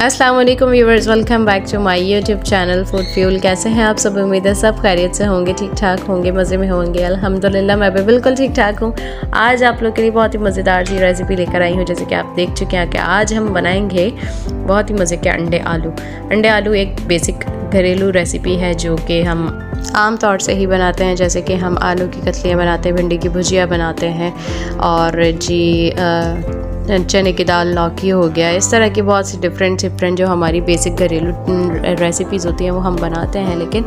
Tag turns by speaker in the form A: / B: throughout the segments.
A: अस्सलाम वालेकुम viewers, welcome back to my YouTube channel Food Fuel. कैसे हैं आप सब? उम्मीद है सब खैरियत से होंगे, ठीक ठाक होंगे, मज़े में होंगे। अल्हम्दुलिल्लाह मैं भी बिल्कुल ठीक ठाक हूँ। आज आप लोग के लिए बहुत ही मज़ेदार सी रेसिपी लेकर आई हूँ। जैसे कि आप देख चुके हैं कि आज हम बनाएंगे बहुत ही मज़े के अंडे आलू। अंडे आलू एक बेसिक घरेलू रेसिपी है जो कि हम आम तौर से ही बनाते हैं। जैसे कि हम आलू की कतलियाँ बनाते हैं, भिंडी की भुजिया बनाते हैं और चने की दाल, लौकी हो गया, इस तरह की बहुत सी डिफरेंट जो हमारी बेसिक घरेलू रेसिपीज़ होती हैं वो हम बनाते हैं। लेकिन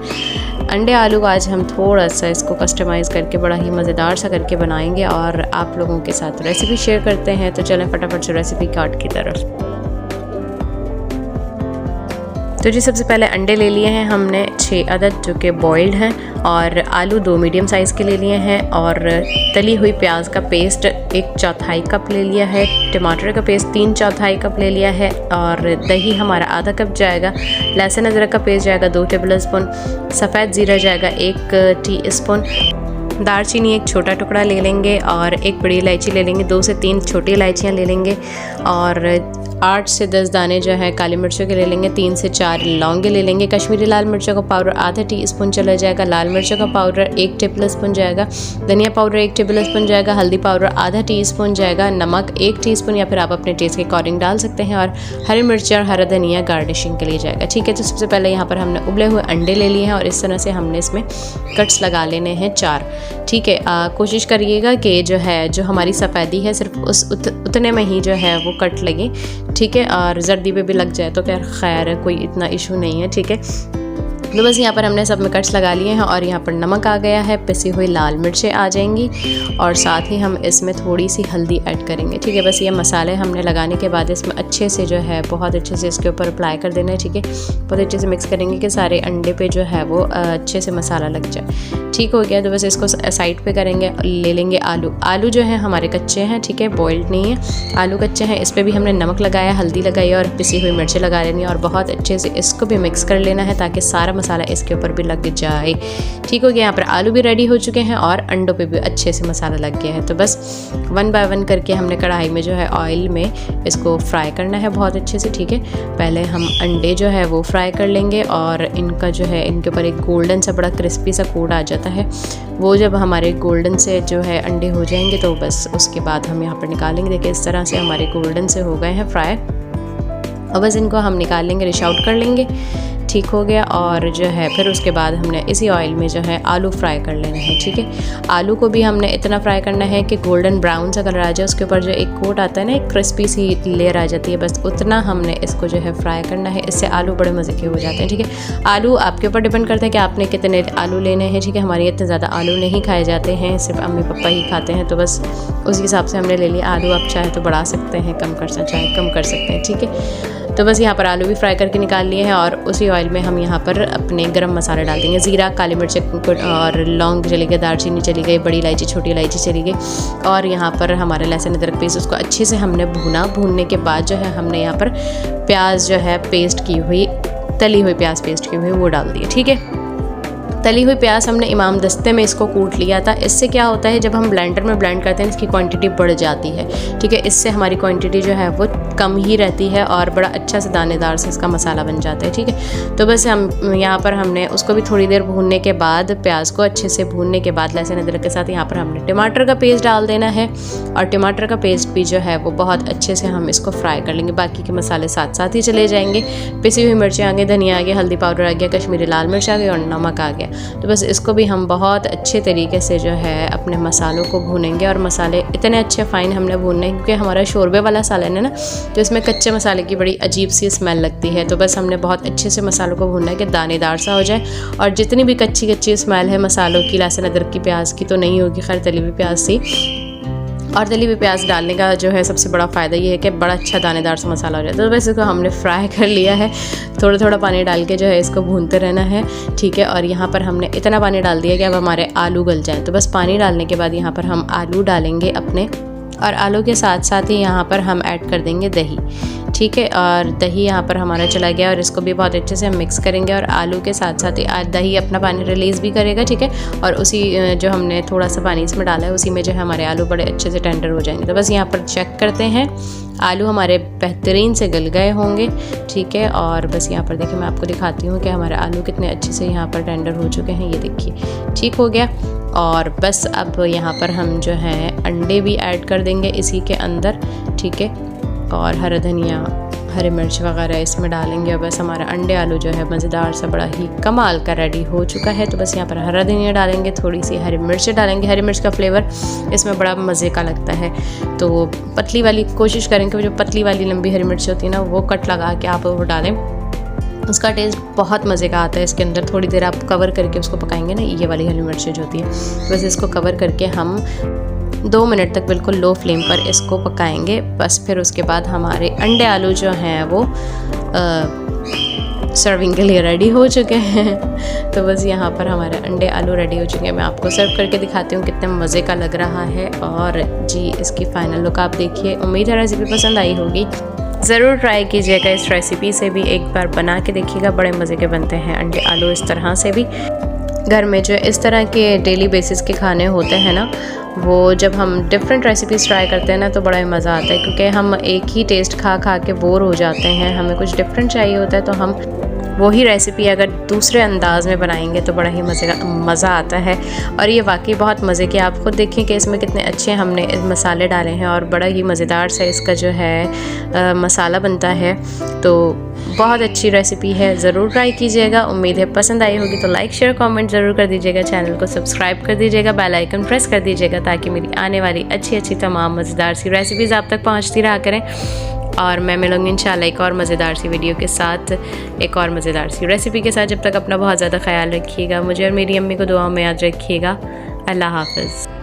A: अंडे आलू आज हम थोड़ा सा इसको कस्टमाइज़ करके बड़ा ही मज़ेदार सा करके बनाएंगे और आप लोगों के साथ रेसिपी शेयर करते हैं। तो चलें फटाफट से रेसिपी कार्ड की तरफ। तो जी सबसे पहले अंडे ले लिए हैं हमने 6 अदद जो कि बॉइल्ड हैं, और आलू 2 मीडियम साइज़ के ले लिए हैं, और तली हुई प्याज का पेस्ट 1/4 कप ले लिया है, टमाटर का पेस्ट 3/4 कप ले लिया है, और दही हमारा आधा कप जाएगा, लहसुन अदरक का पेस्ट जाएगा 2 टेबल स्पून, सफ़ेद ज़ीरा जाएगा 1 टीस्पून, दालचीनी 1 छोटा टुकड़ा ले लेंगे, और 1 बड़ी इलायची ले लेंगे, 2 से 3 छोटी इलायचियाँ ले लेंगे, और 8 से 10 दाने जो है काली मिर्चों के ले लेंगे, 3 से 4 लौंगे ले लेंगे, कश्मीरी लाल मिर्चों का पाउडर आधा टीस्पून चला जाएगा, लाल मिर्चों का पाउडर 1 टेबल स्पून जाएगा, धनिया पाउडर 1 टेबल स्पून जाएगा, हल्दी पाउडर आधा टीस्पून जाएगा, नमक 1 टीस्पून या फिर आप अपने टेस्ट के अकॉर्डिंग डाल सकते हैं, और हरी मिर्च और हरा धनिया गार्निशिंग के लिए जाएगा। ठीक है, तो सबसे पहले यहाँ पर हमने उबले हुए अंडे ले लिए हैं और इस तरह से हमने इसमें कट्स लगा लेने हैं 4। ठीक है, कोशिश करिएगा कि जो हमारी सफ़ेदी है सिर्फ उतने में ही जो है वो कट लगे। ठीक है, और जर्दी पे भी लग जाए तो खैर है, कोई इतना इशू नहीं है। ठीक है, तो बस यहाँ पर हमने सब में कट्स लगा लिए हैं, और यहाँ पर नमक आ गया है, पिसी हुई लाल मिर्चें आ जाएंगी, और साथ ही हम इसमें थोड़ी सी हल्दी ऐड करेंगे। ठीक है, बस ये मसाले हमने लगाने के बाद इसमें अच्छे से जो है बहुत अच्छे से इसके ऊपर अप्लाई कर देना है। ठीक है, बहुत अच्छे से मिक्स करेंगे कि सारे अंडे पे जो है वो अच्छे से मसाला लग जाए। ठीक हो गया, तो बस इसको साइड पे करेंगे। ले लेंगे आलू जो है हमारे कच्चे हैं, ठीक है, बॉइल्ड नहीं है, आलू कच्चे हैं। इस पर भी हमने नमक लगाया, हल्दी लगाई और पिसी हुई मिर्चें लगा लेनी है, और बहुत अच्छे से इसको भी मिक्स कर लेना है ताकि सारा मसाला इसके ऊपर भी लग जाए। ठीक हो गया, यहाँ पर आलू भी रेडी हो चुके हैं और अंडों पे भी अच्छे से मसाला लग गया है। तो बस 1 बाय 1 करके हमने कढ़ाई में जो है ऑयल में इसको फ्राई करना है बहुत अच्छे से। ठीक है, पहले हम अंडे जो है वो फ्राई कर लेंगे, और इनका जो है इनके ऊपर एक गोल्डन सा बड़ा क्रिस्पी सा कोड आ जाता है। वो जब हमारे गोल्डन से जो है अंडे हो जाएंगे तो बस उसके बाद हम यहाँ पर निकालेंगे। देखिए इस तरह से हमारे गोल्डन से हो गए हैं फ्राई, और बस इनको हम निकाल लेंगे, डिश आउट कर लेंगे। ठीक हो गया, और जो है फिर उसके बाद हमने इसी ऑयल में जो है आलू फ्राई कर लेना है। ठीक है, आलू को भी हमने इतना फ्राई करना है कि गोल्डन ब्राउन सा कलर आ जाए, उसके ऊपर जो एक कोट आता है ना, एक क्रिस्पी सी लेयर आ जाती है, बस उतना हमने इसको जो है फ्राई करना है। इससे आलू बड़े मज़े के हो जाते हैं। ठीक है, आलू आपके ऊपर डिपेंड करता है कि आपने कितने आलू लेने हैं। ठीक है, हमारे इतने ज़्यादा आलू नहीं खाए जाते हैं, सिर्फ अम्मी पापा ही खाते हैं, तो बस उस हिसाब से हमने ले लिया। आलू आप चाहे तो बढ़ा सकते हैं, कम कर सकते हैं। ठीक है, तो बस यहाँ पर आलू भी फ्राई करके निकाल लिए हैं, और उसी ऑयल में हम यहाँ पर अपने गरम मसाले डाल देंगे। ज़ीरा, काली मिर्च और लौंग चली गई, दालचीनी चली गई, बड़ी इलायची, छोटी इलायची चली गई, और यहाँ पर हमारा लहसुन अदरक पेस्ट, उसको अच्छे से हमने भूनने के बाद जो है हमने यहाँ पर प्याज जो है पेस्ट की हुई, तली हुई प्याज पेस्ट की हुई वो डाल दी। ठीक है, तली हुई प्याज हमने इमाम दस्ते में इसको कूट लिया था। इससे क्या होता है, जब हम ब्लेंडर में ब्लेंड करते हैं इसकी क्वांटिटी बढ़ जाती है। ठीक है, इससे हमारी क्वांटिटी जो है वो कम ही रहती है और बड़ा अच्छा से दानेदार से इसका मसाला बन जाता है। ठीक है, तो बस हम यहाँ पर हमने उसको भी थोड़ी देर भूनने के बाद, प्याज को अच्छे से भूनने के बाद लहसुन अदरक के साथ यहाँ पर हमने टमाटर का पेस्ट डाल देना है, और टमाटर का पेस्ट भी जो है वो बहुत अच्छे से हम इसको फ्राई कर लेंगे। बाकी के मसाले साथ साथ ही चले जाएंगे। पिसी हुई मिर्चें आ गई, धनिया आ गया, हल्दी पाउडर आ गया, कश्मीरी लाल मिर्च आ गई, और नमक आ गया। तो बस इसको भी हम बहुत अच्छे तरीके से जो है अपने मसालों को भूनेंगे, और मसाले इतने अच्छे फ़ाइन हमने भूनने हैं क्योंकि हमारा शोरबे वाला सालन है ना, तो इसमें कच्चे मसाले की बड़ी अजीब सी स्मेल लगती है। तो बस हमने बहुत अच्छे से मसालों को भूनना है कि दानेदार सा हो जाए, और जितनी भी कच्ची स्मेल है मसालों की, लहसुन अदरक की, प्याज की तो नहीं होगी, खैर तली हुई प्याज सी। और तली हुई प्याज डालने का जो है सबसे बड़ा फ़ायदा ये है कि बड़ा अच्छा दानेदार सा मसाला हो जाता है। तो वैसे इसको हमने फ्राई कर लिया है, थोड़ा थोड़ा पानी डाल के जो है इसको भूनते रहना है। ठीक है, और यहाँ पर हमने इतना पानी डाल दिया कि अब हमारे आलू गल जाएँ। तो बस पानी डालने के बाद यहाँ पर हम आलू डालेंगे अपने, और आलू के साथ साथ ही यहाँ पर हम ऐड कर देंगे दही। ठीक है, और दही यहाँ पर हमारा चला गया, और इसको भी बहुत अच्छे से हम मिक्स करेंगे, और आलू के साथ साथ ही दही अपना पानी रिलीज़ भी करेगा। ठीक है, और उसी जो हमने थोड़ा सा पानी इसमें डाला है उसी में जो है हमारे आलू बड़े अच्छे से टेंडर हो जाएंगे। तो बस यहाँ पर चेक करते हैं, आलू हमारे बेहतरीन से गल गए होंगे, ठीक है। और बस यहाँ पर देखिए मैं आपको दिखाती हूँ कि हमारे आलू कितने अच्छे से यहाँ पर टेंडर हो चुके हैं। ये देखिए ठीक हो गया। और बस अब यहाँ पर हम जो है अंडे भी ऐड कर देंगे इसी के अंदर, ठीक है। और हरा धनिया, हरी मिर्च वगैरह इसमें डालेंगे। और बस हमारा अंडे आलू जो है मज़ेदार सा बड़ा ही कमाल का रेडी हो चुका है। तो बस यहाँ पर हरा धनिया डालेंगे, थोड़ी सी हरी मिर्च डालेंगे। हरी मिर्च का फ्लेवर इसमें बड़ा मज़े का लगता है। तो पतली वाली कोशिश करें कि जो पतली वाली लंबी हरी मिर्च होती है ना, वो कट लगा के आप वो डालें, उसका टेस्ट बहुत मज़े का आता है। इसके अंदर थोड़ी देर आप कवर करके उसको पकाएंगे ना, ये वाली हरी मिर्च जो होती है, बस इसको कवर करके हम 2 मिनट तक बिल्कुल लो फ्लेम पर इसको पकाएंगे। बस फिर उसके बाद हमारे अंडे आलू जो हैं वो सर्विंग के लिए रेडी हो चुके हैं। तो बस यहाँ पर हमारे अंडे आलू रेडी हो चुके हैं। मैं आपको सर्व करके दिखाती हूँ कितने मज़े का लग रहा है। और जी इसकी फ़ाइनल लुक आप देखिए। उम्मीद है रेसिपी पसंद आई होगी, ज़रूर ट्राई कीजिएगा इस रेसिपी से भी, एक बार बना के देखिएगा। बड़े मज़े के बनते हैं अंडे आलू। इस तरह से भी घर में जो इस तरह के डेली बेसिस के खाने होते हैं ना, वो जब हम डिफरेंट रेसिपीज़ ट्राई करते हैं ना तो बड़ा ही मज़ा आता है, क्योंकि हम एक ही टेस्ट खा खा के बोर हो जाते हैं। हमें कुछ डिफरेंट चाहिए होता है, तो हम वही रेसिपी अगर दूसरे अंदाज में बनाएंगे तो बड़ा ही मज़ा आता है। और ये वाकई बहुत मज़े की, आप खुद देखें कि इसमें कितने अच्छे हमने मसाले डाले हैं और बड़ा ही मज़ेदार सा इसका जो है मसाला बनता है। तो बहुत अच्छी रेसिपी है, ज़रूर ट्राई कीजिएगा। उम्मीद है पसंद आई होगी। तो लाइक शेयर कमेंट ज़रूर कर दीजिएगा, चैनल को सब्सक्राइब कर दीजिएगा, बेल आइकन प्रेस कर दीजिएगा, ताकि मेरी आने वाली अच्छी तमाम मज़ेदार सी रेसिपीज़ आप तक पहुँचती रहा करें। और मैं मिलूँगी इंशाल्लाह एक और मज़ेदार सी वीडियो के साथ, एक और मज़ेदार सी रेसिपी के साथ। जब तक अपना बहुत ज़्यादा ख्याल रखिएगा, मुझे और मेरी अम्मी को दुआओं में याद रखिएगा। अल्लाह हाफ़िज़।